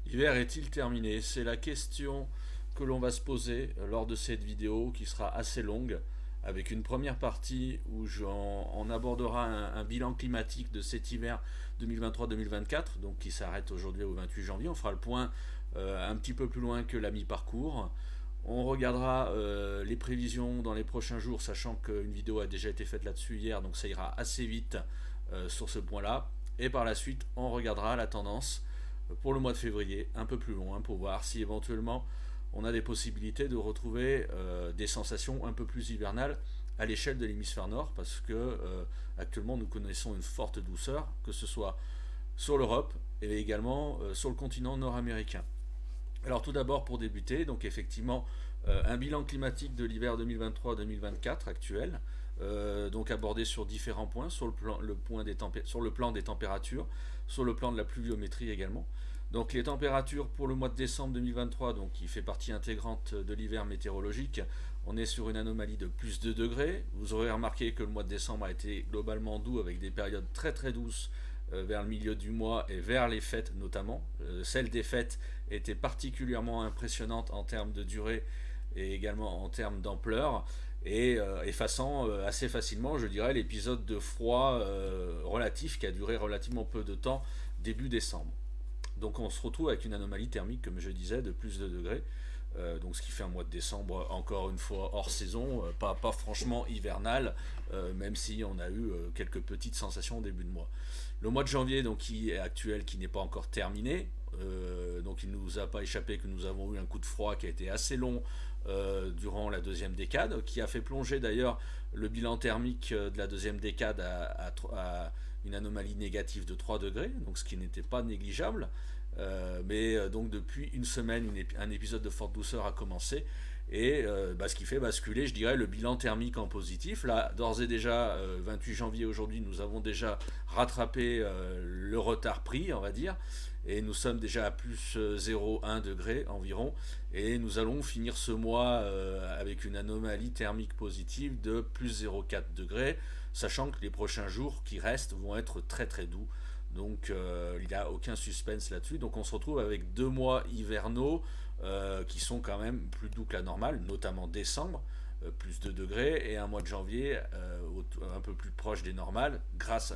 L'hiver est-il terminé? C'est la question que l'on va se poser lors de cette vidéo qui sera assez longue, avec une première partie où on abordera un bilan climatique de cet hiver 2023-2024, donc qui s'arrête aujourd'hui au 28 janvier. On fera le point un petit peu plus loin que la mi-parcours. On regardera les prévisions dans les prochains jours, sachant qu'une vidéo a déjà été faite là-dessus hier, donc ça ira assez vite sur ce point-là. Et par la suite, on regardera la tendance pour le mois de février, un peu plus loin, pour voir si éventuellement on a des possibilités de retrouver des sensations un peu plus hivernales à l'échelle de l'hémisphère nord, parce que actuellement nous connaissons une forte douceur, que ce soit sur l'Europe et également sur le continent nord-américain. Alors tout d'abord pour débuter, donc effectivement un bilan climatique de l'hiver 2023-2024 actuel, donc abordé sur différents points, sur sur le plan des températures, sur le plan de la pluviométrie également. Donc les températures pour le mois de décembre 2023, donc qui fait partie intégrante de l'hiver météorologique, on est sur une anomalie de plus de degrés. Vous aurez remarqué que le mois de décembre a été globalement doux avec des périodes très très douces vers le milieu du mois et vers les fêtes notamment. Celle des fêtes était particulièrement impressionnante en termes de durée et également en termes d'ampleur et effaçant assez facilement, je dirais, l'épisode de froid relatif qui a duré relativement peu de temps début décembre. Donc on se retrouve avec une anomalie thermique, comme je disais, de plus de degrés. Donc ce qui fait un mois de décembre encore une fois hors saison, pas franchement hivernal, même si on a eu quelques petites sensations au début de mois. Le mois de janvier, donc qui est actuel, qui n'est pas encore terminé, donc il ne nous a pas échappé que nous avons eu un coup de froid qui a été assez long durant la deuxième décade, qui a fait plonger d'ailleurs le bilan thermique de la deuxième décade à une anomalie négative de 3 degrés, donc ce qui n'était pas négligeable. Mais donc depuis une semaine, un épisode de forte douceur a commencé et ce qui fait basculer, je dirais, le bilan thermique en positif. Là, d'ores et déjà, 28 janvier aujourd'hui, nous avons déjà rattrapé le retard pris, on va dire, et nous sommes déjà à plus 0,1 degré environ, et nous allons finir ce mois avec une anomalie thermique positive de plus 0,4 degré, sachant que les prochains jours qui restent vont être très très doux. Donc il n'y a aucun suspense là-dessus. Donc on se retrouve avec 2 mois hivernaux qui sont quand même plus doux que la normale, notamment décembre, plus 2 degrés, et un mois de janvier un peu plus proche des normales, grâce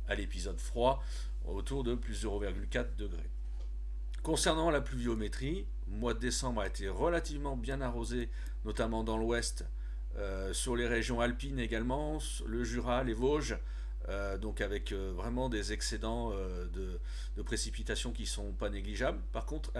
à l'épisode froid, autour de plus 0,4 degrés. Concernant la pluviométrie, le mois de décembre a été relativement bien arrosé, notamment dans l'ouest, sur les régions alpines également, le Jura, les Vosges, donc avec vraiment des excédents de précipitations qui ne sont pas négligeables. Par contre,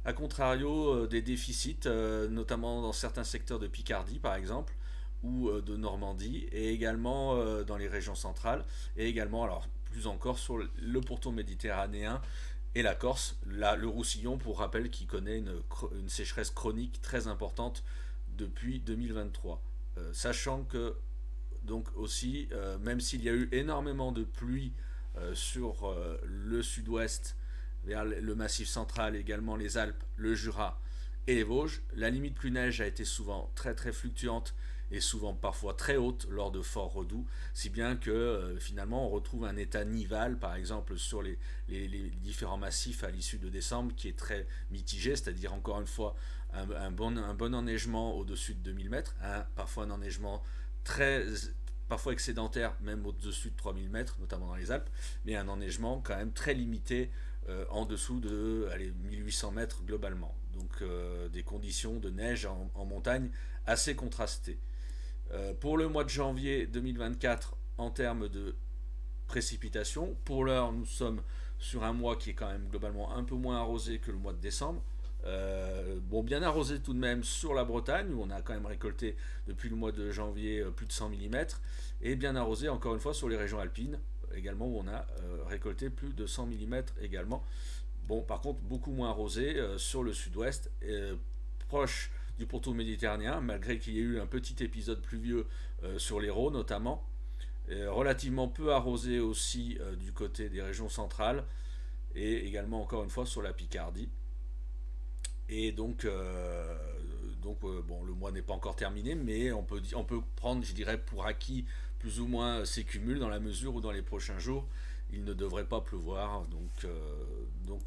à contrario, des déficits, notamment dans certains secteurs de Picardie par exemple, ou de Normandie, et également dans les régions centrales, et également, alors plus encore, sur le pourtour méditerranéen et la Corse, le Roussillon, pour rappel, qui connaît une sécheresse chronique très importante depuis 2023. Sachant que donc aussi, même s'il y a eu énormément de pluie sur le sud-ouest, vers le massif central, également les Alpes, le Jura et les Vosges, la limite pluie-neige a été souvent très très fluctuante et souvent parfois très haute lors de forts redoux, si bien que finalement on retrouve un état nival, par exemple sur les différents massifs à l'issue de décembre, qui est très mitigé, c'est-à-dire encore une fois un bon enneigement au-dessus de 2000 mètres, parfois un enneigement très parfois excédentaire, même au-dessus de 3000 mètres, notamment dans les Alpes, mais un enneigement quand même très limité en dessous de 1800 mètres globalement. Donc des conditions de neige en montagne assez contrastées. Pour le mois de janvier 2024, en termes de précipitations, pour l'heure, nous sommes sur un mois qui est quand même globalement un peu moins arrosé que le mois de décembre. Bon, bien arrosé tout de même sur la Bretagne, où on a quand même récolté depuis le mois de janvier plus de 100 mm, et bien arrosé encore une fois sur les régions alpines, également où on a récolté plus de 100 mm également. Bon, par contre, beaucoup moins arrosé sur le sud-ouest, proche du pourtour méditerranéen, malgré qu'il y ait eu un petit épisode pluvieux sur l'Hérault notamment, relativement peu arrosé aussi du côté des régions centrales, et également encore une fois sur la Picardie. Et bon, le mois n'est pas encore terminé, mais on peut prendre, je dirais, pour acquis plus ou moins ces cumuls dans la mesure où dans les prochains jours, il ne devrait pas pleuvoir. Donc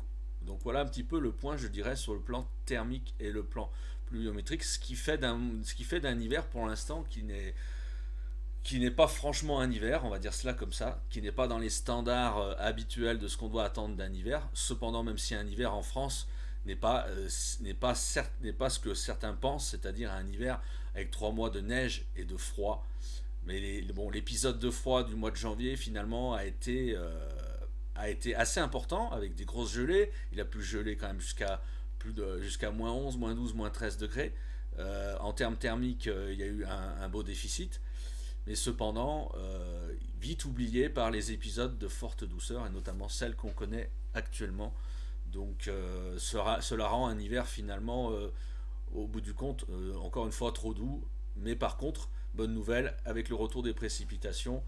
Donc voilà un petit peu le point, je dirais, sur le plan thermique et le plan pluviométrique, ce qui fait d'un hiver pour l'instant qui n'est pas franchement un hiver, on va dire cela comme ça, qui n'est pas dans les standards habituels de ce qu'on doit attendre d'un hiver. Cependant, même si un hiver en France n'est pas ce que certains pensent, c'est-à-dire un hiver avec 3 mois de neige et de froid. Mais bon, l'épisode de froid du mois de janvier finalement a été assez important avec des grosses gelées. Il a pu geler quand même jusqu'à moins 11, moins 12, moins 13 degrés. En termes thermiques, il y a eu un beau déficit, mais cependant vite oublié par les épisodes de forte douceur et notamment celle qu'on connaît actuellement. Donc cela rend un hiver finalement au bout du compte encore une fois trop doux, mais par contre bonne nouvelle avec le retour des précipitations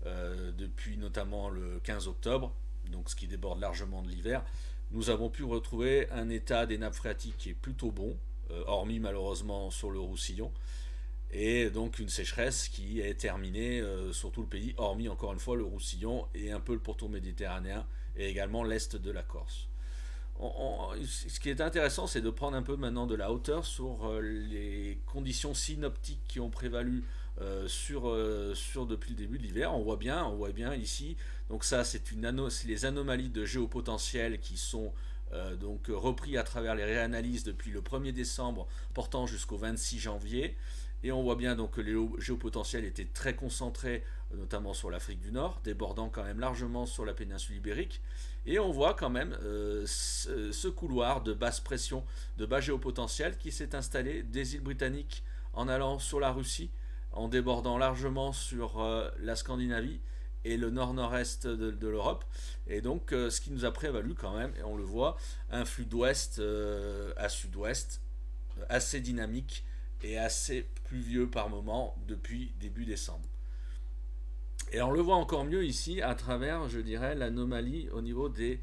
depuis notamment le 15 octobre, donc ce qui déborde largement de l'hiver. Nous avons pu retrouver un état des nappes phréatiques qui est plutôt bon, hormis malheureusement sur le Roussillon, et donc une sécheresse qui est terminée sur tout le pays, hormis encore une fois le Roussillon et un peu le pourtour méditerranéen et également l'est de la Corse. Ce qui est intéressant, c'est de prendre un peu maintenant de la hauteur sur les conditions synoptiques qui ont prévalu depuis le début de l'hiver. On voit bien ici. Donc ça, c'est les anomalies de géopotentiel qui sont donc repris à travers les réanalyses depuis le 1er décembre portant jusqu'au 26 janvier. Et on voit bien donc que les géopotentiels étaient très concentrés, notamment sur l'Afrique du Nord, débordant quand même largement sur la péninsule ibérique. Et on voit quand même ce couloir de basse pression, de bas géopotentiel qui s'est installé des îles britanniques en allant sur la Russie, en débordant largement sur la Scandinavie et le nord-nord-est de l'Europe. Et donc ce qui nous a prévalu quand même, et on le voit, un flux d'ouest à sud-ouest assez dynamique et assez pluvieux par moment depuis début décembre. Et on le voit encore mieux ici à travers, je dirais, l'anomalie au niveau des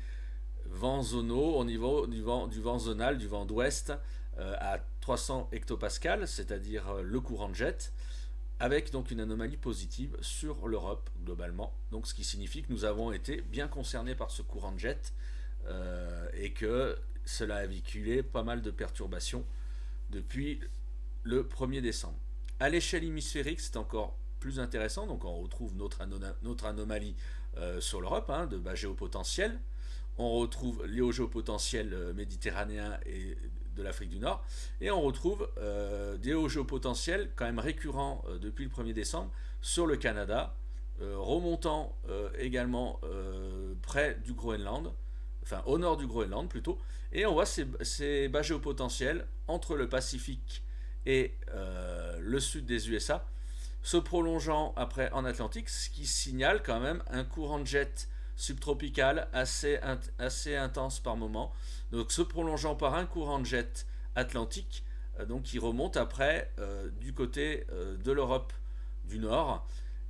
vents zonaux, au niveau du vent zonal, du vent d'ouest à 300 hectopascales, c'est-à-dire le courant de jet, avec donc une anomalie positive sur l'Europe globalement. Donc ce qui signifie que nous avons été bien concernés par ce courant de jet et que cela a véhiculé pas mal de perturbations depuis le 1er décembre. À l'échelle hémisphérique, c'est encore plus intéressant. Donc on retrouve notre anomalie sur l'Europe, de bas géopotentiel. On retrouve les hauts géopotentiels méditerranéens et de l'Afrique du Nord. Et on retrouve des hauts géopotentiels quand même récurrents depuis le 1er décembre sur le Canada, remontant également près du Groenland, enfin au nord du Groenland plutôt. Et on voit ces bas géopotentiels entre le Pacifique et le sud des USA, se prolongeant après en Atlantique, ce qui signale quand même un courant de jet subtropical assez intense par moment. Donc se prolongeant par un courant de jet atlantique, donc qui remonte après du côté de l'Europe du Nord.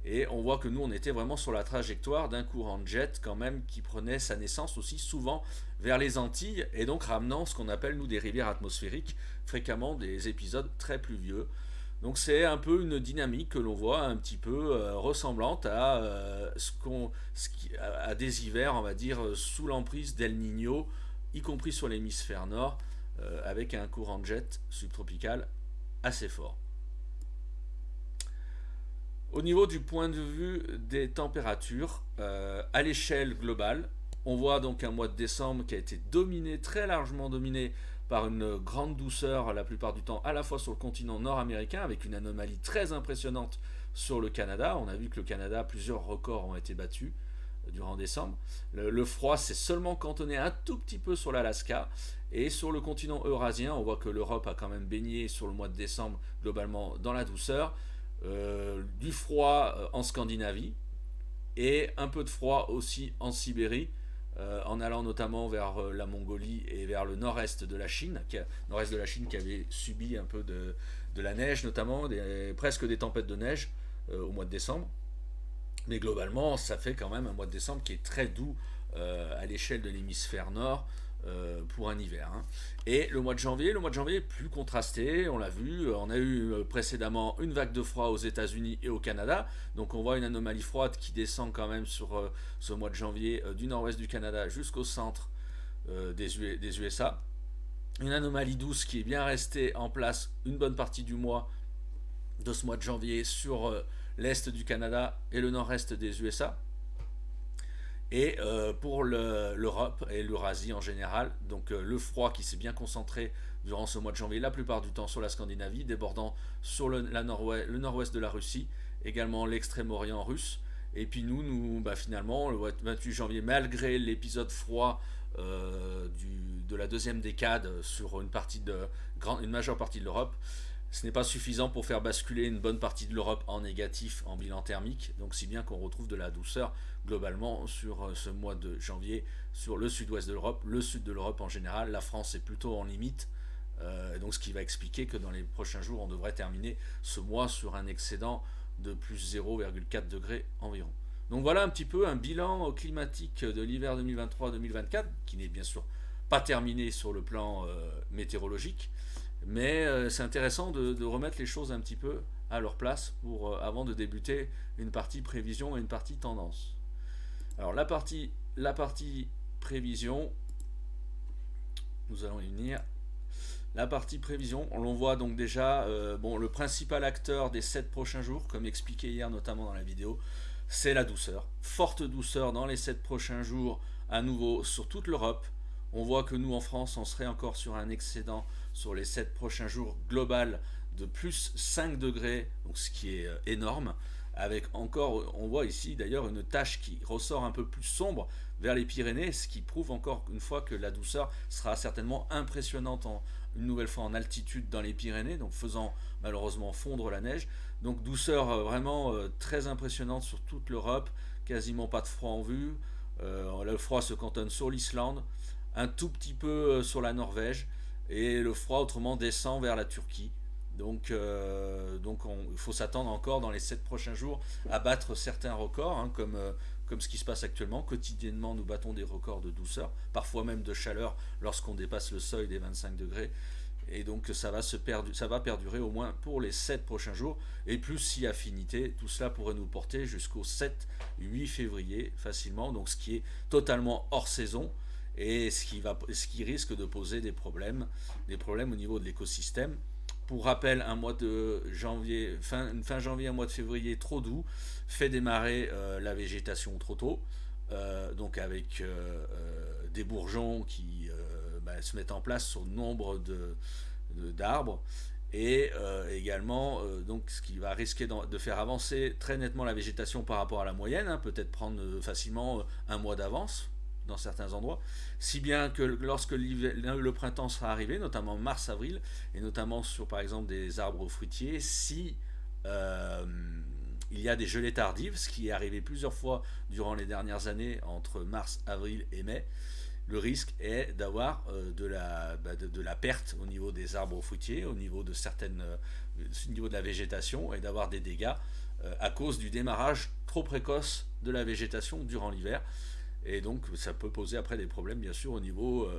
Et on voit que nous, on était vraiment sur la trajectoire d'un courant de jet quand même qui prenait sa naissance aussi souvent vers les Antilles et donc ramenant ce qu'on appelle nous des rivières atmosphériques, fréquemment des épisodes très pluvieux. Donc c'est un peu une dynamique que l'on voit un petit peu ressemblante à à des hivers, on va dire, sous l'emprise d'El Niño, y compris sur l'hémisphère nord, avec un courant de jet subtropical assez fort. Au niveau du point de vue des températures, à l'échelle globale, on voit donc un mois de décembre qui a été très largement dominé par une grande douceur la plupart du temps, à la fois sur le continent nord-américain, avec une anomalie très impressionnante sur le Canada. On a vu que le Canada, plusieurs records ont été battus durant décembre. Le froid s'est seulement cantonné un tout petit peu sur l'Alaska. Et sur le continent eurasien, on voit que l'Europe a quand même baigné sur le mois de décembre globalement dans la douceur. Du froid en Scandinavie et un peu de froid aussi en Sibérie, en allant notamment vers la Mongolie et vers le nord-est de la Chine, qui avait subi un peu de la neige, notamment presque des tempêtes de neige au mois de décembre. Mais globalement, ça fait quand même un mois de décembre qui est très doux à l'échelle de l'hémisphère nord pour un hiver. Et le mois de janvier est plus contrasté, on l'a vu, on a eu précédemment une vague de froid aux États-Unis et au Canada, donc on voit une anomalie froide qui descend quand même sur ce mois de janvier du nord-ouest du Canada jusqu'au centre des USA. Une anomalie douce qui est bien restée en place une bonne partie du mois de ce mois de janvier sur l'est du Canada et le nord-est des USA. Et pour l'Europe et l'Eurasie en général, donc le froid qui s'est bien concentré durant ce mois de janvier, la plupart du temps sur la Scandinavie, débordant sur le nord-ouest de la Russie, également l'extrême-orient russe. Et puis nous finalement, le 28 janvier, malgré l'épisode froid de la deuxième décade sur une majeure partie de l'Europe, ce n'est pas suffisant pour faire basculer une bonne partie de l'Europe en négatif en bilan thermique, donc si bien qu'on retrouve de la douceur globalement sur ce mois de janvier sur le sud-ouest de l'Europe, le sud de l'Europe en général. La France est plutôt en limite, donc ce qui va expliquer que dans les prochains jours on devrait terminer ce mois sur un excédent de plus 0,4 degrés environ. Donc voilà un petit peu un bilan climatique de l'hiver 2023-2024 qui n'est bien sûr pas terminé sur le plan météorologique, mais c'est intéressant de remettre les choses un petit peu à leur place avant de débuter une partie prévision et une partie tendance. Alors la partie prévision, nous allons y venir. La partie prévision, on voit donc déjà, le principal acteur des 7 prochains jours, comme expliqué hier notamment dans la vidéo, c'est la douceur. Forte douceur dans les 7 prochains jours, à nouveau sur toute l'Europe. On voit que nous en France, on serait encore sur un excédent sur les 7 prochains jours global de plus 5 degrés, donc ce qui est énorme. Avec encore, on voit ici d'ailleurs une tache qui ressort un peu plus sombre vers les Pyrénées, ce qui prouve encore une fois que la douceur sera certainement impressionnante une nouvelle fois en altitude dans les Pyrénées, donc faisant malheureusement fondre la neige. Donc douceur vraiment très impressionnante sur toute l'Europe, quasiment pas de froid en vue. Le froid se cantonne sur l'Islande, un tout petit peu sur la Norvège, et le froid autrement descend vers la Turquie. Donc il faut s'attendre encore dans les 7 prochains jours à battre certains records, hein, comme ce qui se passe actuellement. Quotidiennement, nous battons des records de douceur, parfois même de chaleur lorsqu'on dépasse le seuil des 25 degrés. Et donc ça va perdurer au moins pour les 7 prochains jours. Et plus si affinité, tout cela pourrait nous porter jusqu'au 7-8 février facilement, donc ce qui est totalement hors saison et ce qui risque de poser des problèmes au niveau de l'écosystème. Pour rappel, un mois de janvier, fin janvier, un mois de février trop doux fait démarrer la végétation trop tôt, donc avec des bourgeons qui se mettent en place sur nombre d'arbres, et également donc ce qui va risquer de faire avancer très nettement la végétation par rapport à la moyenne, hein, peut-être prendre facilement un mois d'avance dans certains endroits, si bien que lorsque le printemps sera arrivé, notamment mars-avril, et notamment sur par exemple des arbres fruitiers, si il y a des gelées tardives, ce qui est arrivé plusieurs fois durant les dernières années entre mars, avril et mai, le risque est d'avoir de la perte au niveau des arbres fruitiers, au niveau de la végétation, et d'avoir des dégâts à cause du démarrage trop précoce de la végétation durant l'hiver. Et donc ça peut poser après des problèmes bien sûr au niveau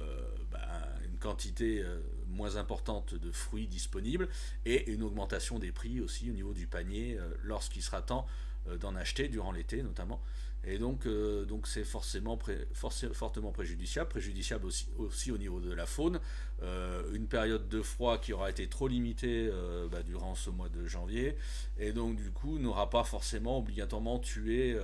une quantité moins importante de fruits disponibles et une augmentation des prix aussi au niveau du panier lorsqu'il sera temps d'en acheter durant l'été notamment. Et donc c'est fortement préjudiciable aussi au niveau de la faune. Une période de froid qui aura été trop limitée durant ce mois de janvier, et donc du coup n'aura pas forcément obligatoirement tué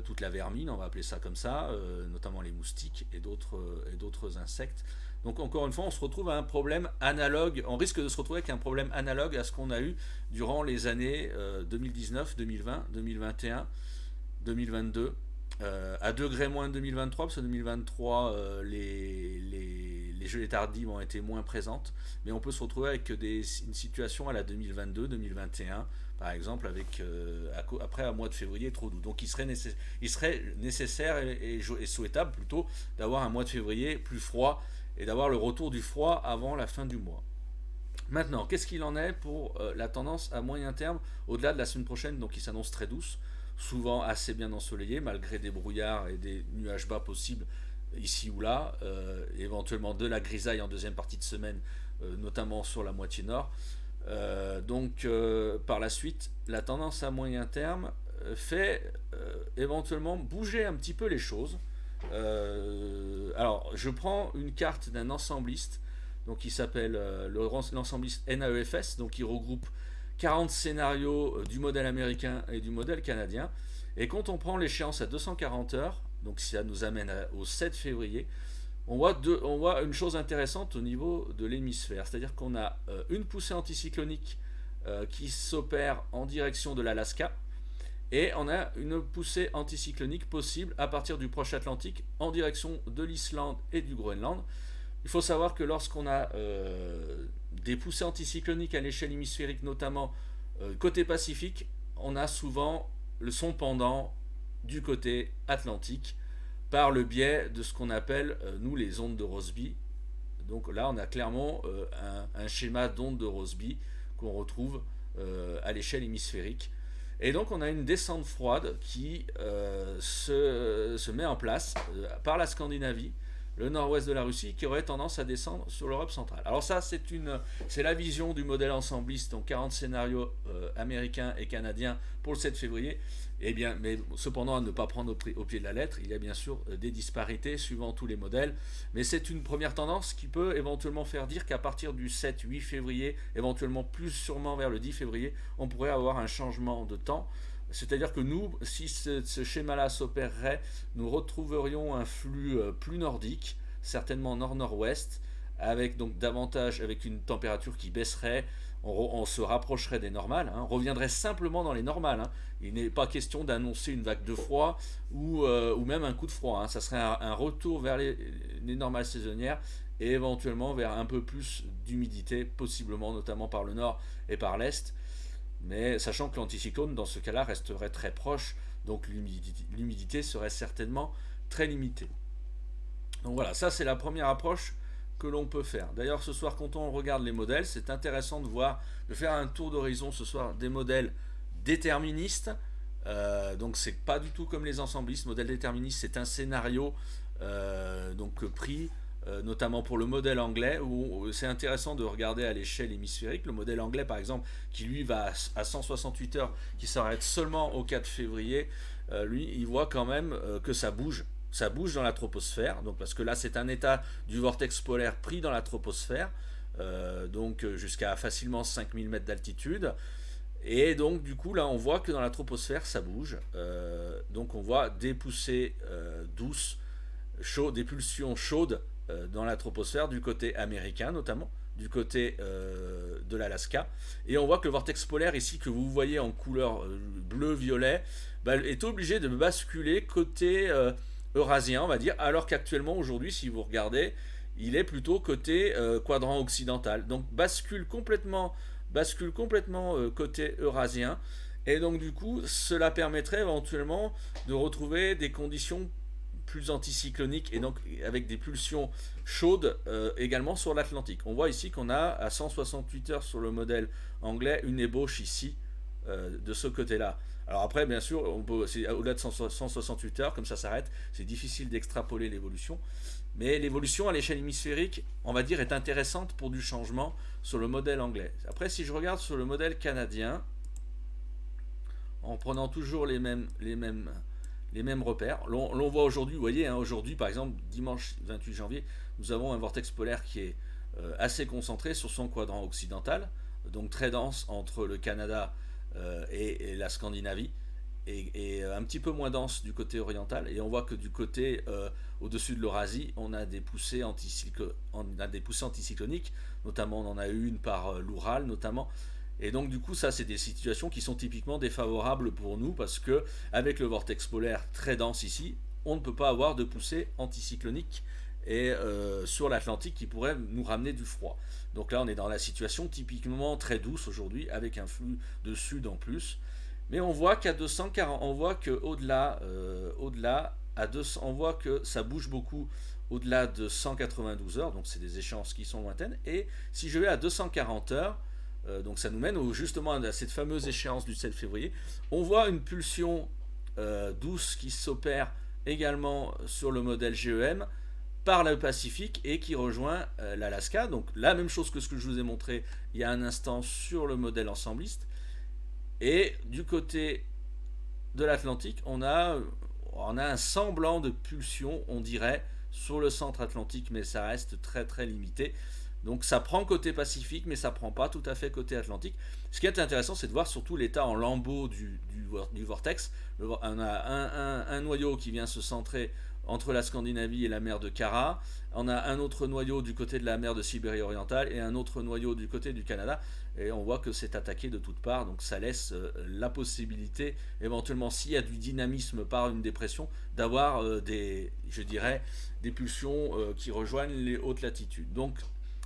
toute la vermine, on va appeler ça comme ça, notamment les moustiques et d'autres insectes. Donc encore une fois, on se retrouve à un problème analogue, on risque de se retrouver avec un problème analogue à ce qu'on a eu durant les années 2019, 2020, 2021, 2022, à degrés moins de 2023, parce que 2023, les gelées tardives ont été moins présentes, mais on peut se retrouver avec une situation à la 2022, 2021, par exemple, après un mois de février trop doux. Donc il serait nécessaire et souhaitable plutôt d'avoir un mois de février plus froid et d'avoir le retour du froid avant la fin du mois. Maintenant, qu'est-ce qu'il en est pour la tendance à moyen terme, au-delà de la semaine prochaine, donc qui s'annonce très douce, souvent assez bien ensoleillée, malgré des brouillards et des nuages bas possibles ici ou là, éventuellement de la grisaille en deuxième partie de semaine, notamment sur la moitié nord. Par la suite, la tendance à moyen terme fait éventuellement bouger un petit peu les choses, Alors, je prends une carte d'un ensembliste, donc qui s'appelle l'ensembliste NAEFS, donc qui regroupe 40 scénarios du modèle américain et du modèle canadien. Et quand on prend l'échéance à 240 heures, donc ça nous amène au 7 février, on voit une chose intéressante au niveau de l'hémisphère, c'est-à-dire qu'on a une poussée anticyclonique qui s'opère en direction de l'Alaska, et on a une poussée anticyclonique possible à partir du proche Atlantique en direction de l'Islande et du Groenland. Il faut savoir que lorsqu'on a des poussées anticycloniques à l'échelle hémisphérique, notamment côté Pacifique, on a souvent son pendant du côté Atlantique par le biais de ce qu'on appelle, nous, les ondes de Rossby. Donc là, on a clairement un schéma d'ondes de Rossby qu'on retrouve à l'échelle hémisphérique. Et donc on a une descente froide qui se met en place par la Scandinavie, le nord-ouest de la Russie, qui aurait tendance à descendre sur l'Europe centrale. Alors ça, c'est la vision du modèle ensembliste, donc 40 scénarios américains et canadiens pour le 7 février. Eh bien, mais cependant, à ne pas prendre au pied de la lettre, il y a bien sûr des disparités suivant tous les modèles, mais c'est une première tendance qui peut éventuellement faire dire qu'à partir du 7-8 février, éventuellement plus sûrement vers le 10 février, on pourrait avoir un changement de temps. C'est-à-dire que nous, si ce schéma-là s'opérerait, nous retrouverions un flux plus nordique, certainement nord-nord-ouest, avec donc davantage, avec une température qui baisserait, on se rapprocherait des normales, on reviendrait simplement dans les normales. Il n'est pas question d'annoncer une vague de froid ou même un coup de froid. Ça serait un retour vers les normales saisonnières et éventuellement vers un peu plus d'humidité, possiblement notamment par le nord et par l'est. Mais sachant que l'anticyclone, dans ce cas-là, resterait très proche, donc l'humidité serait certainement très limitée. Donc voilà, ça c'est la première approche que l'on peut faire. D'ailleurs, ce soir, quand on regarde les modèles, c'est intéressant de faire un tour d'horizon ce soir des modèles déterministes. Donc c'est pas du tout comme les ensemblistes. Modèle déterministe, c'est un scénario donc pris notamment pour le modèle anglais, où c'est intéressant de regarder à l'échelle hémisphérique. Le modèle anglais, par exemple, qui lui va à 168 heures, qui s'arrête seulement au 4 février, lui, il voit quand même que ça bouge. Ça bouge dans la troposphère, donc parce que là, c'est un état du vortex polaire pris dans la troposphère, donc jusqu'à facilement 5000 mètres d'altitude. Et donc, du coup, là, on voit que dans la troposphère, ça bouge. Donc, on voit des poussées douces, chaudes, des pulsions chaudes dans la troposphère du côté américain notamment, du côté de l'Alaska. Et on voit que le vortex polaire ici que vous voyez en couleur bleu-violet est obligé de basculer côté eurasien, on va dire, alors qu'actuellement aujourd'hui, si vous regardez, il est plutôt côté quadrant occidental. Donc bascule complètement côté eurasien. Et donc du coup, cela permettrait éventuellement de retrouver des conditions plus anticycloniques et donc avec des pulsions chaudes également sur l'Atlantique. On voit ici qu'on a à 168 heures sur le modèle anglais une ébauche ici de ce côté-là. Alors après, bien sûr, au-delà de 168 heures, comme ça s'arrête, c'est difficile d'extrapoler l'évolution. Mais l'évolution à l'échelle hémisphérique, on va dire, est intéressante pour du changement sur le modèle anglais. Après, si je regarde sur le modèle canadien, en prenant toujours les mêmes repères. L'on voit aujourd'hui, vous voyez, aujourd'hui par exemple, dimanche 28 janvier, nous avons un vortex polaire qui est assez concentré sur son quadrant occidental, donc très dense entre le Canada et la Scandinavie, et un petit peu moins dense du côté oriental. Et on voit que du côté au-dessus de l'Eurasie, on a des poussées anticycloniques, notamment on en a eu une par l'Oural notamment. Et donc du coup, ça c'est des situations qui sont typiquement défavorables pour nous parce que avec le vortex polaire très dense ici, on ne peut pas avoir de poussée anticyclonique et sur l'Atlantique qui pourrait nous ramener du froid. Donc là, on est dans la situation typiquement très douce aujourd'hui avec un flux de sud en plus. Mais on voit qu'à 240, on voit que au-delà à 200, on voit que ça bouge beaucoup au-delà de 192 heures, donc c'est des échéances qui sont lointaines. Et si je vais à 240 heures, donc ça nous mène justement à cette fameuse échéance du 7 février. On voit une pulsion douce qui s'opère également sur le modèle GEM par le Pacifique et qui rejoint l'Alaska. Donc la même chose que ce que je vous ai montré il y a un instant sur le modèle ensembliste. Et du côté de l'Atlantique, on a on a un semblant de pulsion, on dirait, sur le centre atlantique, mais ça reste très très limité. Donc ça prend côté Pacifique, mais ça prend pas tout à fait côté Atlantique. Ce qui est intéressant, c'est de voir surtout l'état en lambeaux du vortex. On a un noyau qui vient se centrer entre la Scandinavie et la mer de Kara. On a un autre noyau du côté de la mer de Sibérie orientale et un autre noyau du côté du Canada. Et on voit que c'est attaqué de toutes parts, donc ça laisse la possibilité, éventuellement s'il y a du dynamisme par une dépression, d'avoir je dirais, des pulsions qui rejoignent les hautes latitudes. Donc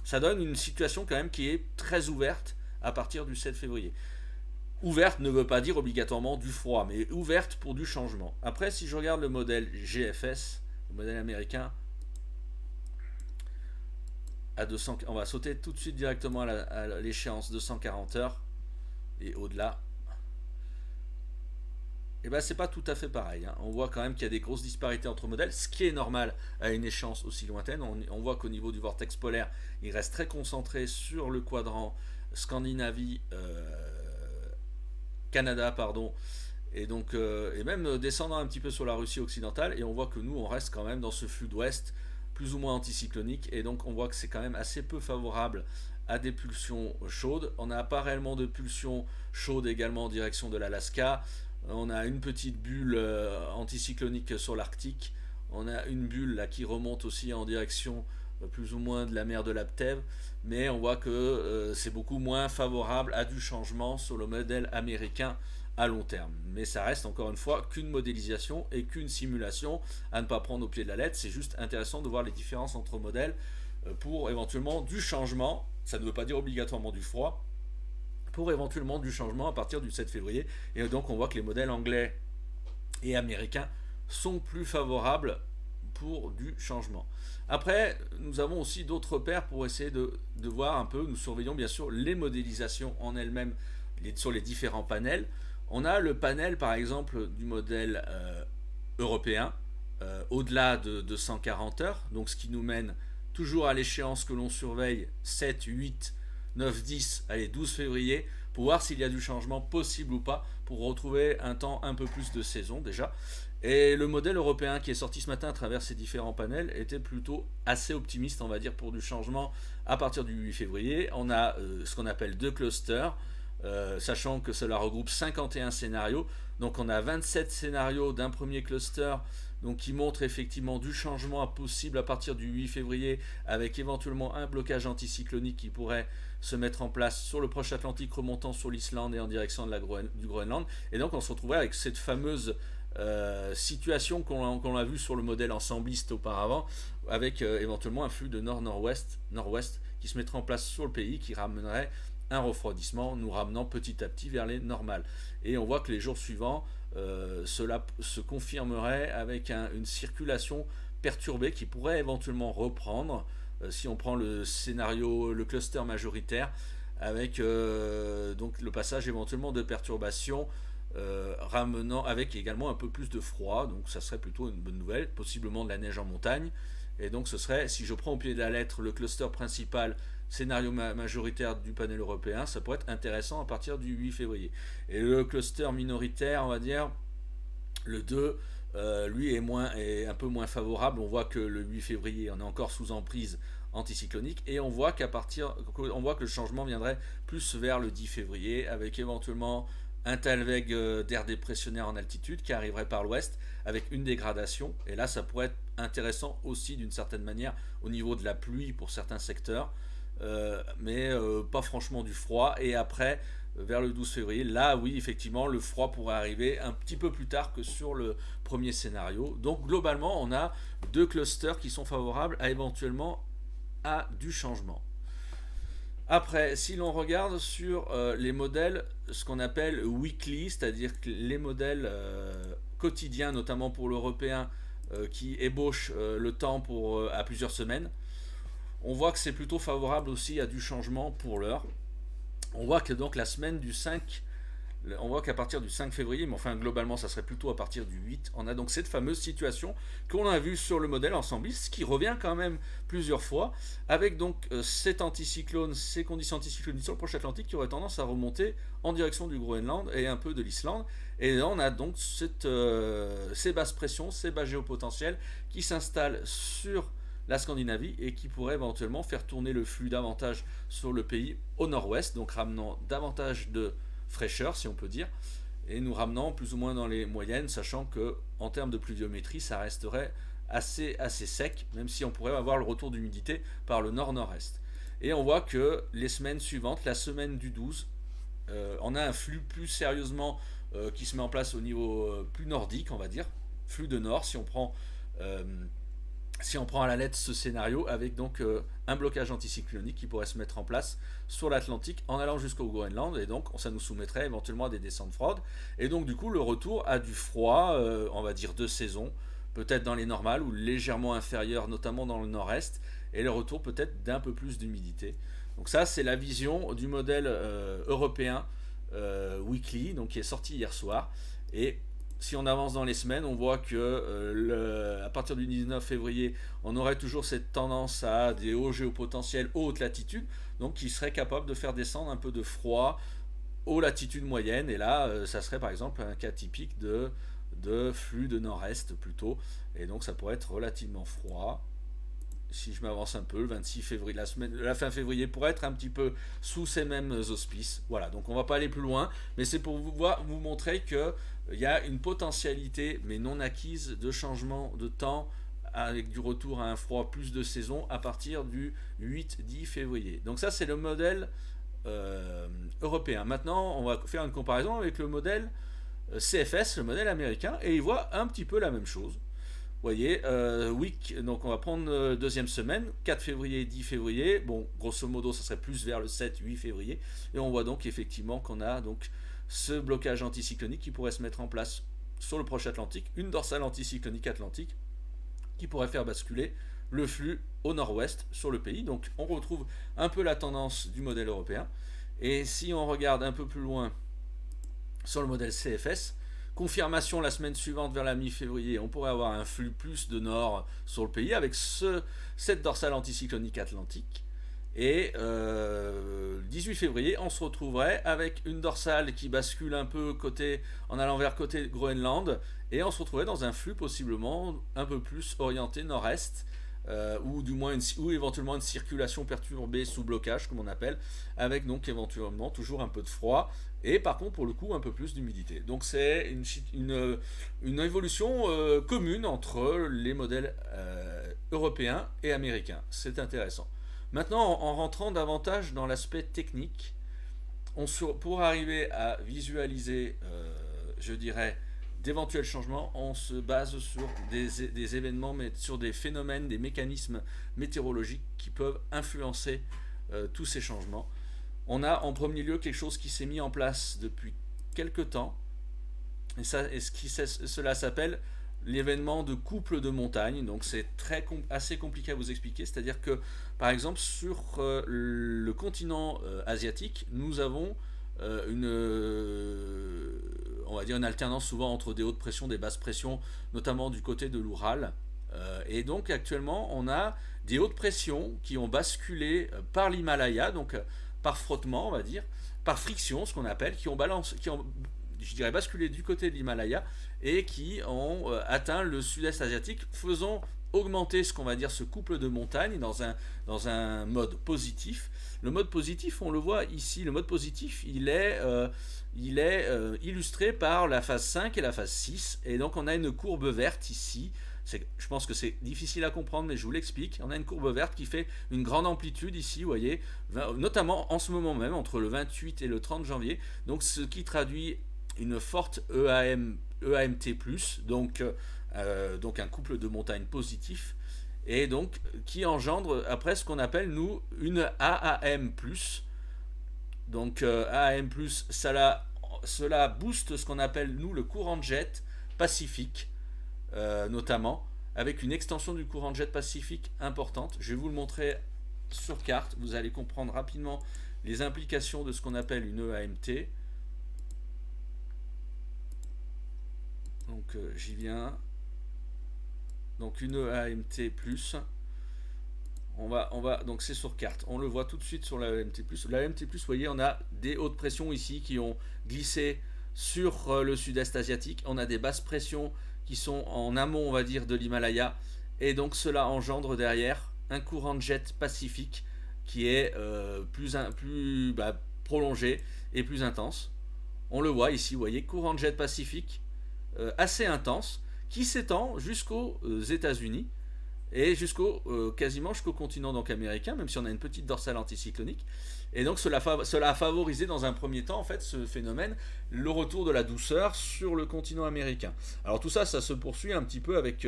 ça donne une situation quand même qui est très ouverte à partir du 7 février. Ouverte ne veut pas dire obligatoirement du froid, mais ouverte pour du changement. Après, si je regarde le modèle GFS, le modèle américain, à 200, on va sauter tout de suite directement à l'échéance 240 heures et au-delà. Et ben c'est pas tout à fait pareil. Hein. On voit quand même qu'il y a des grosses disparités entre modèles, ce qui est normal à une échéance aussi lointaine. On voit qu'au niveau du vortex polaire, il reste très concentré sur le quadrant Scandinavie, Canada, pardon, et donc et même descendant un petit peu sur la Russie occidentale. Et on voit que nous, on reste quand même dans ce flux d'ouest, plus ou moins anticyclonique. Et donc on voit que c'est quand même assez peu favorable à des pulsions chaudes. On n'a pas réellement de pulsions chaudes également en direction de l'Alaska. On a une petite bulle anticyclonique sur l'Arctique. On a une bulle là qui remonte aussi en direction plus ou moins de la mer de Laptev. Mais on voit que c'est beaucoup moins favorable à du changement sur le modèle américain à long terme. Mais ça reste encore une fois qu'une modélisation et qu'une simulation à ne pas prendre au pied de la lettre. C'est juste intéressant de voir les différences entre modèles pour éventuellement du changement. Ça ne veut pas dire obligatoirement du froid, pour éventuellement du changement à partir du 7 février. Et donc on voit que les modèles anglais et américains sont plus favorables pour du changement. Après, nous avons aussi d'autres repères pour essayer de voir un peu. Nous surveillons bien sûr les modélisations en elles-mêmes sur les différents panels. On a le panel par exemple du modèle européen au-delà de 140 heures, donc ce qui nous mène toujours à l'échéance que l'on surveille 7, 8, 9, 10, allez 12 février, pour voir s'il y a du changement possible ou pas, pour retrouver un temps un peu plus de saison déjà. Et le modèle européen qui est sorti ce matin à travers ces différents panels était plutôt assez optimiste, on va dire, pour du changement à partir du 8 février. On a ce qu'on appelle deux clusters, sachant que cela regroupe 51 scénarios. Donc on a 27 scénarios d'un premier cluster, donc qui montre effectivement du changement possible à partir du 8 février, avec éventuellement un blocage anticyclonique qui pourrait se mettre en place sur le proche Atlantique remontant sur l'Islande et en direction de du Groenland. Et donc on se retrouverait avec cette fameuse situation qu'on a vu sur le modèle ensembliste auparavant, avec éventuellement un flux de nord-nord-ouest qui se mettrait en place sur le pays, qui ramènerait un refroidissement, nous ramenant petit à petit vers les normales. Et on voit que les jours suivants, cela se confirmerait avec une circulation perturbée qui pourrait éventuellement reprendre, si on prend le scénario, le cluster majoritaire, avec donc le passage éventuellement de perturbations ramenant avec également un peu plus de froid, donc ça serait plutôt une bonne nouvelle, possiblement de la neige en montagne. Et donc ce serait, si je prends au pied de la lettre le cluster principal, scénario majoritaire du panel européen, ça pourrait être intéressant à partir du 8 février. Et le cluster minoritaire, on va dire, le 2, lui est un peu moins favorable. On voit que le 8 février, on est encore sous emprise anticyclonique, et on voit que le changement viendrait plus vers le 10 février, avec éventuellement un talweg d'air dépressionnaire en altitude qui arriverait par l'ouest avec une dégradation. Et là, ça pourrait être intéressant aussi d'une certaine manière au niveau de la pluie pour certains secteurs, mais pas franchement du froid. Et après, vers le 12 février, là oui, effectivement, le froid pourrait arriver un petit peu plus tard que sur le premier scénario. Donc globalement, on a deux clusters qui sont favorables à éventuellement à du changement. Après, si l'on regarde sur les modèles, ce qu'on appelle weekly, c'est-à-dire que les modèles quotidiens, notamment pour l'européen, qui ébauchent le temps à plusieurs semaines, on voit que c'est plutôt favorable aussi à du changement pour l'heure. On voit que donc la semaine du 5 On voit qu'à partir du 5 février, mais enfin globalement ça serait plutôt à partir du 8, on a donc cette fameuse situation qu'on a vue sur le modèle ensembliste, qui revient quand même plusieurs fois, avec donc cet anticyclone, ces conditions anticycloniques sur le proche Atlantique qui auraient tendance à remonter en direction du Groenland et un peu de l'Islande. Et là on a donc ces basses pressions, ces bas géopotentiels qui s'installent sur la Scandinavie et qui pourrait éventuellement faire tourner le flux davantage sur le pays au nord-ouest, donc ramenant davantage de fraîcheur si on peut dire, et nous ramenant plus ou moins dans les moyennes, sachant que en termes de pluviométrie ça resterait assez sec, même si on pourrait avoir le retour d'humidité par le nord-nord-est. Et on voit que les semaines suivantes, la semaine du 12, on a un flux plus sérieusement qui se met en place au niveau plus nordique, on va dire, flux de nord, si on prend à la lettre ce scénario, avec donc un blocage anticyclonique qui pourrait se mettre en place sur l'Atlantique en allant jusqu'au Groenland, et donc ça nous soumettrait éventuellement à des descentes froides, et donc du coup le retour à du froid, on va dire de saison, peut-être dans les normales ou légèrement inférieur, notamment dans le nord-est, et le retour peut-être d'un peu plus d'humidité. Donc ça c'est la vision du modèle européen weekly, donc qui est sorti hier soir, et si on avance dans les semaines, on voit que à partir du 19 février, on aurait toujours cette tendance à des hauts géopotentiels haute latitude, donc qui serait capable de faire descendre un peu de froid aux latitudes moyennes. Et là, ça serait par exemple un cas typique de flux de nord-est plutôt. Et donc ça pourrait être relativement froid. Si je m'avance un peu, le 26 février, la fin février pourrait être un petit peu sous ces mêmes auspices. Voilà, donc on va pas aller plus loin, mais c'est pour vous montrer que il y a une potentialité, mais non acquise, de changement de temps avec du retour à un froid plus de saison à partir du 8-10 février. Donc ça, c'est le modèle européen. Maintenant, on va faire une comparaison avec le modèle CFS, le modèle américain, et il voit un petit peu la même chose. Vous voyez, donc on va prendre deuxième semaine, 4 février, 10 février. Bon, grosso modo, ça serait plus vers le 7-8 février. Et on voit donc effectivement qu'on a donc ce blocage anticyclonique qui pourrait se mettre en place sur le proche Atlantique, une dorsale anticyclonique atlantique qui pourrait faire basculer le flux au nord-ouest sur le pays. Donc on retrouve un peu la tendance du modèle européen. Et si on regarde un peu plus loin sur le modèle CFS, confirmation la semaine suivante vers la mi-février, on pourrait avoir un flux plus de nord sur le pays avec cette dorsale anticyclonique atlantique. Et 18 février, on se retrouverait avec une dorsale qui bascule un peu en allant vers côté Groenland, et on se retrouverait dans un flux possiblement un peu plus orienté nord-est, ou du moins ou éventuellement une circulation perturbée sous blocage, comme on appelle, avec donc éventuellement toujours un peu de froid, et par contre pour le coup un peu plus d'humidité. Donc c'est une évolution commune entre les modèles européens et américains. C'est intéressant. Maintenant, en rentrant davantage dans l'aspect technique, pour arriver à visualiser, je dirais, d'éventuels changements, on se base sur des événements, sur des phénomènes, des mécanismes météorologiques qui peuvent influencer tous ces changements. On a en premier lieu quelque chose qui s'est mis en place depuis quelques temps, cela s'appelle l'événement de couple de montagne. Donc c'est assez compliqué à vous expliquer, c'est-à-dire que par exemple sur le continent asiatique, nous avons on va dire une alternance souvent entre des hautes pressions, des basses pressions, notamment du côté de l'Oural. Et donc actuellement on a des hautes pressions qui ont basculé par l'Himalaya, donc par frottement on va dire, par friction ce qu'on appelle, qui ont je dirais basculé du côté de l'Himalaya et qui ont atteint le sud-est asiatique, faisant augmenter ce qu'on va dire ce couple de montagnes dans un mode positif. Le mode positif, on le voit ici, le mode positif, il est illustré par la phase 5 et la phase 6, et donc on a une courbe verte ici. Je pense que c'est difficile à comprendre, mais je vous l'explique. On a une courbe verte qui fait une grande amplitude ici, vous voyez, notamment en ce moment même, entre le 28 et le 30 janvier, donc ce qui traduit une forte EAMT+, donc un couple de montagnes positif, et donc qui engendre après ce qu'on appelle nous une AAM+. Donc AAM+, cela booste ce qu'on appelle nous le courant de jet pacifique, notamment, avec une extension du courant de jet pacifique importante. Je vais vous le montrer sur carte, vous allez comprendre rapidement les implications de ce qu'on appelle une EAMT. Donc j'y viens. Donc une AMT+. Donc c'est sur carte. On le voit tout de suite sur la AMT+. La AMT+, vous voyez, on a des hautes pressions ici qui ont glissé sur le sud-est asiatique. On a des basses pressions qui sont en amont, on va dire, de l'Himalaya. Et donc cela engendre derrière un courant de jet pacifique qui est plus prolongé et plus intense. On le voit ici, vous voyez, courant de jet pacifique assez intense qui s'étend jusqu'aux États-Unis et quasiment jusqu'au continent donc américain, même si on a une petite dorsale anticyclonique. Et donc cela a favorisé dans un premier temps en fait ce phénomène, le retour de la douceur sur le continent américain. Alors tout ça, ça se poursuit un petit peu avec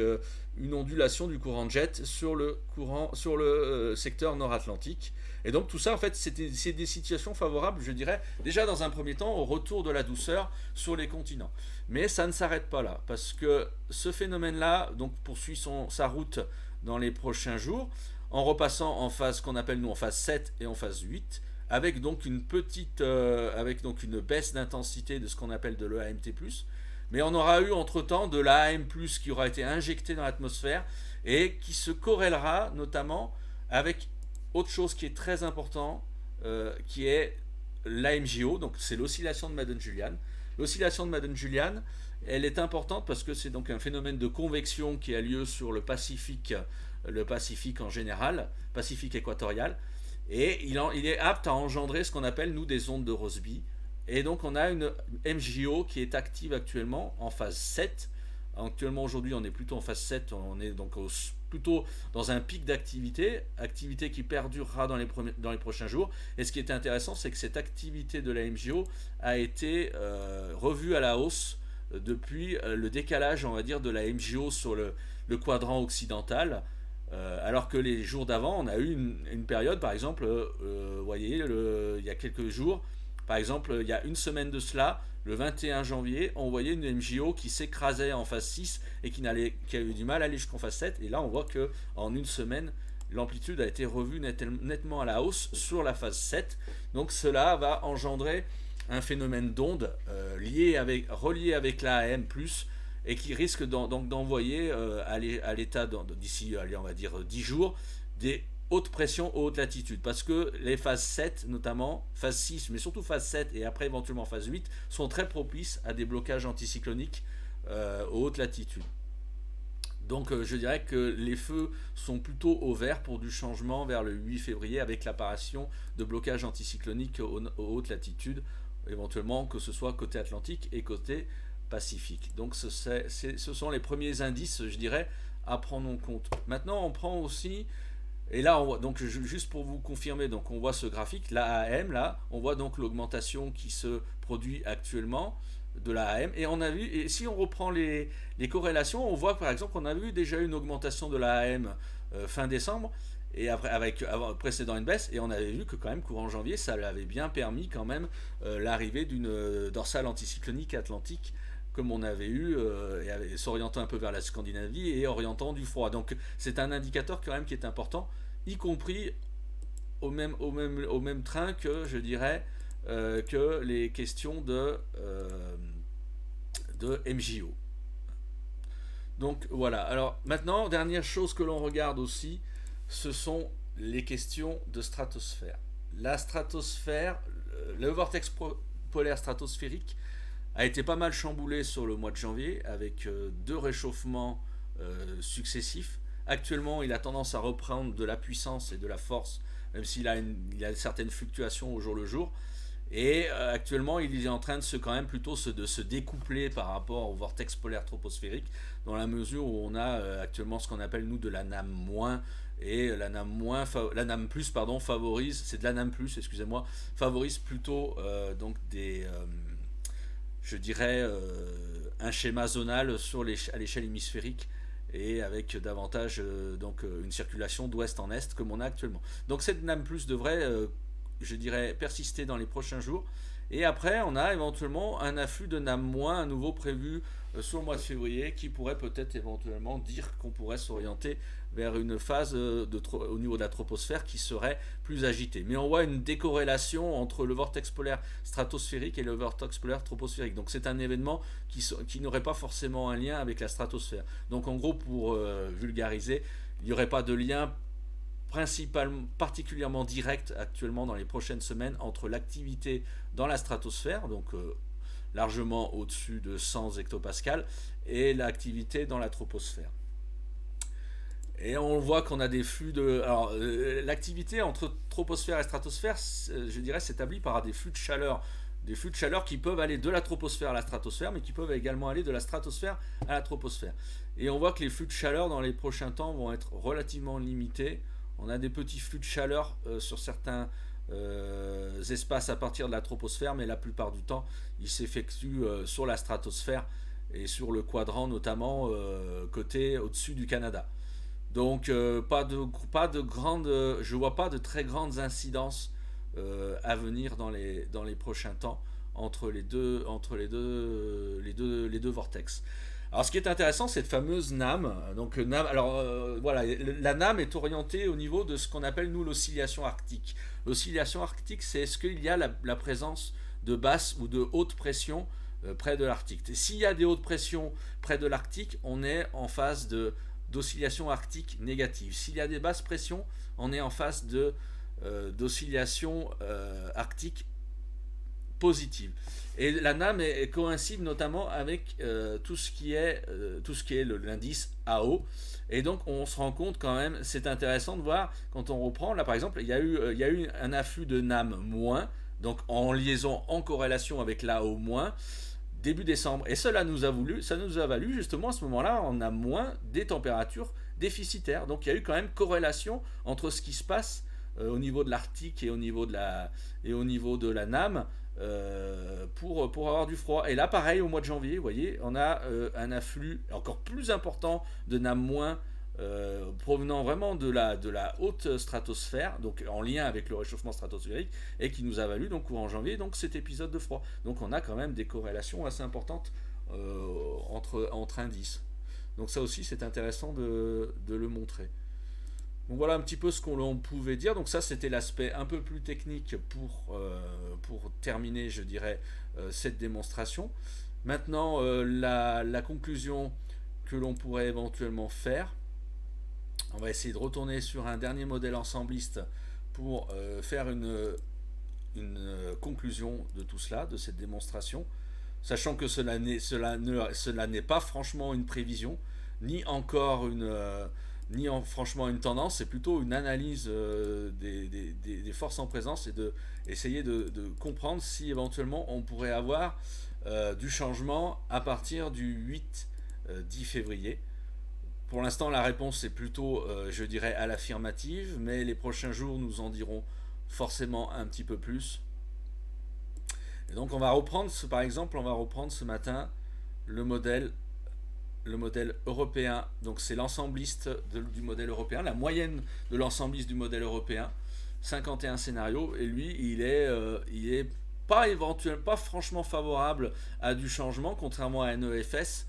une ondulation du courant de jet sur le secteur nord-atlantique. Et donc tout ça en fait c'est des situations favorables, je dirais, déjà dans un premier temps au retour de la douceur sur les continents. Mais ça ne s'arrête pas là, parce que ce phénomène-là donc poursuit sa route dans les prochains jours, en repassant en phase qu'on appelle nous en phase 7 et en phase 8, avec donc une baisse d'intensité de ce qu'on appelle de l'EAMT+. Mais on aura eu entre-temps de l'AM+, qui aura été injecté dans l'atmosphère et qui se corrélera notamment avec autre chose qui est très important, qui est l'AMJO, donc c'est l'oscillation de Madden-Julian. L'oscillation de Madden-Julian, elle est importante parce que c'est donc un phénomène de convection qui a lieu sur le Pacifique en général, Pacifique équatorial, et il est apte à engendrer ce qu'on appelle nous des ondes de Rossby. Et donc on a une MJO qui est active actuellement en phase 7. Actuellement aujourd'hui on est plutôt en phase 7, on est donc plutôt dans un pic d'activité, activité qui perdurera dans les prochains jours. Et ce qui est intéressant, c'est que cette activité de la MJO a été revue à la hausse depuis le décalage, on va dire, de la MJO sur le quadrant occidental. Alors que les jours d'avant, on a eu une période, par exemple, vous voyez, il y a quelques jours, par exemple, il y a une semaine de cela, le 21 janvier, on voyait une MJO qui s'écrasait en phase 6 et qui a eu du mal à aller jusqu'en phase 7. Et là, on voit qu'en une semaine, l'amplitude a été revue nettement à la hausse sur la phase 7. Donc cela va engendrer un phénomène d'onde relié avec l'AM+, et qui risque donc d'envoyer à l'état d'ici, on va dire 10 jours, des hautes pressions aux hautes latitudes. Parce que les phases 7, notamment, phase 6, mais surtout phase 7 et après éventuellement phase 8, sont très propices à des blocages anticycloniques aux hautes latitudes. Donc je dirais que les feux sont plutôt au vert pour du changement vers le 8 février avec l'apparition de blocages anticycloniques aux hautes latitudes, éventuellement que ce soit côté Atlantique et côté Pacifique. Donc ce sont les premiers indices, je dirais, à prendre en compte. Maintenant on prend aussi, et là donc juste pour vous confirmer, donc on voit ce graphique, l'AAM là, on voit donc l'augmentation qui se produit actuellement de l'AAM, et on a vu, et si on reprend les corrélations, on voit par exemple qu'on a vu déjà une augmentation de l'AAM fin décembre, et précédant une baisse, et on avait vu que quand même courant janvier ça l'avait bien permis quand même l'arrivée d'une dorsale anticyclonique atlantique comme on avait eu, s'orientant un peu vers la Scandinavie et orientant du froid. Donc c'est un indicateur quand même qui est important, y compris au même train que, je dirais, que les questions de MJO. Donc voilà, alors maintenant, dernière chose que l'on regarde aussi, ce sont les questions de stratosphère. La stratosphère, le vortex polaire stratosphérique a été pas mal chamboulé sur le mois de janvier avec deux réchauffements successifs. Actuellement, il a tendance à reprendre de la puissance et de la force, même s'il a certaines fluctuations au jour le jour. Et actuellement, il est en train quand même plutôt de se découpler par rapport au vortex polaire troposphérique, dans la mesure où on a actuellement ce qu'on appelle nous de la NAM-, et la NAM+, pardon, favorise, c'est de la NAM+, excusez-moi, favorise plutôt donc je dirais, un schéma zonal à l'échelle hémisphérique et avec davantage donc une circulation d'ouest en est comme on a actuellement. Donc cette NAM+ devrait, je dirais, persister dans les prochains jours Et après, on a éventuellement un afflux de NAM- à nouveau prévu sur le mois de février qui pourrait peut-être éventuellement dire qu'on pourrait s'orienter vers une phase au niveau de la troposphère qui serait plus agitée. Mais on voit une décorrélation entre le vortex polaire stratosphérique et le vortex polaire troposphérique. Donc c'est un événement qui n'aurait pas forcément un lien avec la stratosphère. Donc en gros, pour vulgariser, il n'y aurait pas de lien particulièrement direct actuellement dans les prochaines semaines entre l'activité dans la stratosphère, donc largement au-dessus de 100 hectopascales, et l'activité dans la troposphère. Et on voit qu'on a des flux de... Alors, l'activité entre troposphère et stratosphère, je dirais, s'établit par des flux de chaleur. Des flux de chaleur qui peuvent aller de la troposphère à la stratosphère, mais qui peuvent également aller de la stratosphère à la troposphère. Et on voit que les flux de chaleur dans les prochains temps vont être relativement limités. On a des petits flux de chaleur sur certains espaces à partir de la troposphère, mais la plupart du temps, ils s'effectuent sur la stratosphère et sur le quadrant notamment côté au-dessus du Canada. Donc pas de grandes, je vois pas de très grandes incidences à venir dans les prochains temps entre les deux vortex. Alors ce qui est intéressant, c'est cette fameuse NAM. Donc NAM, alors voilà, la NAM est orientée au niveau de ce qu'on appelle nous l'oscillation arctique. L'oscillation arctique, c'est est-ce qu'il y a la présence de basse ou de haute pression près de l'Arctique. Et s'il y a des hautes pressions près de l'Arctique, on est en phase d'oscillation arctique négative. S'il y a des basses pressions, on est en phase d'oscillation arctique positive. Et la NAM coïncide notamment avec tout ce qui est l'indice AO. Et donc on se rend compte quand même, c'est intéressant de voir quand on reprend, là par exemple, il y a eu un afflux de NAM moins, donc en liaison, en corrélation avec l'AO moins, début décembre. Et ça nous a valu justement à ce moment-là, on a moins des températures déficitaires. Donc il y a eu quand même corrélation entre ce qui se passe au niveau de l'Arctique et au niveau de la NAM pour avoir du froid. Et là, pareil, au mois de janvier, vous voyez, on a un afflux encore plus important de NAM- provenant vraiment de la haute stratosphère, donc en lien avec le réchauffement stratosphérique, et qui nous a valu donc courant janvier donc cet épisode de froid. Donc on a quand même des corrélations assez importantes entre indices. Donc ça aussi c'est intéressant de le montrer. Donc voilà un petit peu ce qu'on pouvait dire. Donc ça c'était l'aspect un peu plus technique pour terminer, je dirais, cette démonstration. Maintenant la conclusion que l'on pourrait éventuellement faire, on va essayer de retourner sur un dernier modèle ensembliste pour faire une conclusion de tout cela, de cette démonstration, sachant que cela n'est pas franchement une prévision, ni encore franchement une tendance, c'est plutôt une analyse des forces en présence et essayer de comprendre si éventuellement on pourrait avoir du changement à partir du 8-10 février. Pour l'instant, la réponse est plutôt, je dirais, à l'affirmative, mais les prochains jours nous en diront forcément un petit peu plus. Et donc, par exemple, on va reprendre ce matin le modèle européen. Donc, c'est l'ensembliste du modèle européen, la moyenne de l'ensembliste du modèle européen, 51 scénarios, et lui, il est pas franchement favorable à du changement, contrairement à NEFS.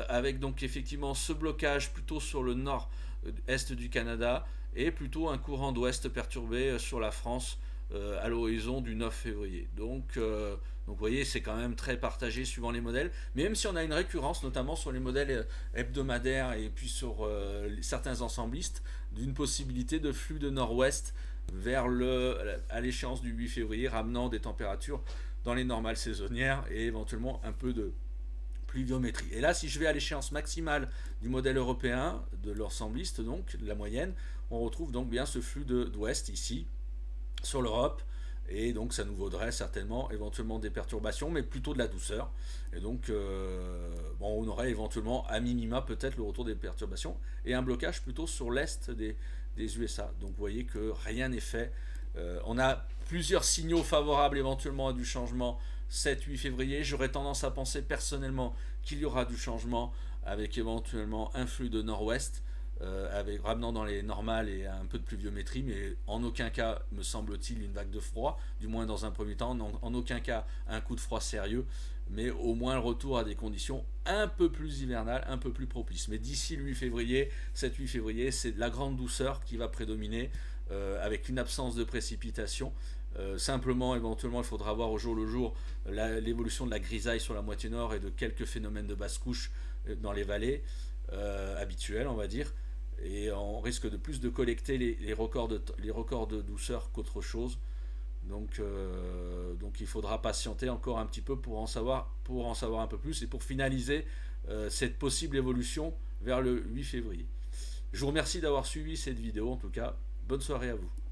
Avec donc effectivement ce blocage plutôt sur le nord-est du Canada et plutôt un courant d'ouest perturbé sur la France à l'horizon du 9 février. Donc vous voyez, c'est quand même très partagé suivant les modèles, mais même si on a une récurrence, notamment sur les modèles hebdomadaires et puis sur certains ensemblistes, d'une possibilité de flux de nord-ouest à l'échéance du 8 février, ramenant des températures dans les normales saisonnières et éventuellement un peu de pluviométrie. Et là, si je vais à l'échéance maximale du modèle européen, de l'ensembliste, donc de la moyenne, on retrouve donc bien ce flux d'ouest ici, sur l'Europe, et donc ça nous vaudrait certainement éventuellement des perturbations, mais plutôt de la douceur. Et donc on aurait éventuellement à minima peut-être le retour des perturbations et un blocage plutôt sur l'est des USA. Donc vous voyez que rien n'est fait. On a plusieurs signaux favorables éventuellement à du changement 7-8 février. J'aurais tendance à penser personnellement qu'il y aura du changement avec éventuellement un flux de nord-ouest avec ramenant dans les normales et un peu de pluviométrie, mais en aucun cas, me semble-t-il, une vague de froid, du moins dans un premier temps, en aucun cas un coup de froid sérieux, mais au moins le retour à des conditions un peu plus hivernales, un peu plus propices. Mais d'ici le 8 février, 7-8 février, c'est la grande douceur qui va prédominer, avec une absence de précipitation. Simplement, éventuellement, il faudra voir au jour le jour l'évolution de la grisaille sur la moitié nord et de quelques phénomènes de basse couche dans les vallées habituels, on va dire. Et on risque de plus de collecter les records de douceur qu'autre chose. Donc il faudra patienter encore un petit peu pour en savoir un peu plus et pour finaliser cette possible évolution vers le 8 février. Je vous remercie d'avoir suivi cette vidéo en tout cas. Bonne soirée à vous.